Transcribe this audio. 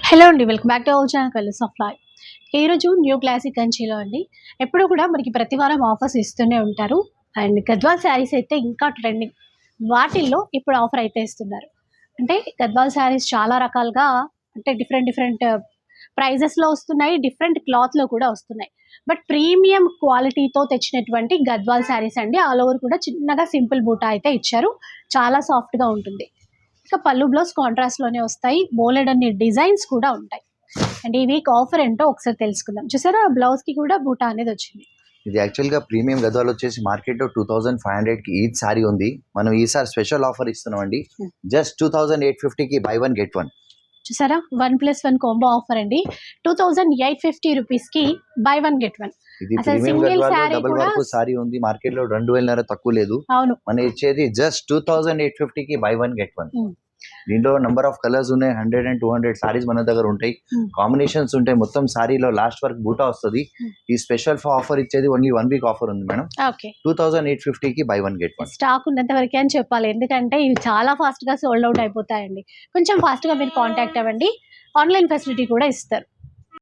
Hello అండి. Welcome back to our channel colours of life. ఈరోజు new classic కంచిలో అండి. ఎప్పుడు కూడా మనకి ప్రతి వారం ఆఫర్స్ ఇస్తూనే ఉంటారు. అండ్ గద్వాల్ శారీస్ అయితే ఇంకా ట్రెండింగ్. వాటిల్లో ఇప్పుడు ఆఫర్ అయితే ఇస్తున్నారు. అంటే గద్వాల్ శారీస్ చాలా రకాలుగా అంటే డిఫరెంట్ డిఫరెంట్ ప్రైజెస్‌లో వస్తున్నాయి. డిఫరెంట్ క్లాత్‌లో కూడా వస్తున్నాయి. బట్ ప్రీమియం క్వాలిటీతో తెచ్చినటువంటి గద్వాల్ శారీస్ అండి. ఆల్ ఓవర్ కూడా చిన్నగా సింపుల్ బూటా అయితే ఇచ్చారు. చాలా సాఫ్ట్‌గా ఉంటుంది. ఇక పళ్ళు బ్లౌజ్ కాంట్రాస్ట్‌లోనే వస్తాయి. బోలెడన్ని డిజైన్స్ కూడా ఉంటాయి. అండ్ ఈ వీక్ ఆఫర్ ఏంటో ఒకసారి తెలుసుకుందాం. చూసారా బ్లౌజ్‌కి కూడా బూటా అనేది వచ్చింది. ఇది యాక్చువల్గా ప్రీమియం గద్వాలు వచ్చేసి మార్కెట్లో 2500కి ఈచ్ సారీ ఉంది. మనం ఈసారి స్పెషల్ ఆఫర్ ఇస్తున్నామండి. జస్ట్ 2850కి బై వన్ గెట్ వన్. చూసారా 1+1 కాంబో ఆఫర్ అండి. 2850 రూపీస్‌కి బై వన్ గెట్ వన్. ఇది అసలు premium single Gadwal sari double కూడా వర్క్ సారీ ఉంది. మార్కెట్లో 2000 తక్కువ లేదు. అవును. మనం ఇచ్చేది జస్ట్ 2850కి బై వన్ గెట్ వన్. దీంట్లో నంబర్ ఆఫ్ కలర్స్ ఉన్నాయి. 100 and 200 సారీస్ మన దగ్గర ఉంటాయి. కాంబినేషన్స్ ఉంటాయి. మొత్తం సారీలో లాస్ట్ వరకు బూటా వస్తుంది. ఈ స్పెషల్ ఆఫర్ ఇచ్చేది ఓన్లీ 1 వీక్ ఆఫర్ ఉంది మేడం. ఓకే. 2850కి buy one get one. Stock ఉన్నంత వరకే అని చెప్పాలి. ఎందుకంటే ఇవి చాలా ఫాస్ట్‌గా సోల్డ్ అవుట్ అయిపోతాయండి. కొంచెం ఫాస్ట్‌గా మీరు కాంటాక్ట్ అవ్వండి. ఆన్‌లైన్ ఫెసిలిటీ కూడా ఇస్తారు.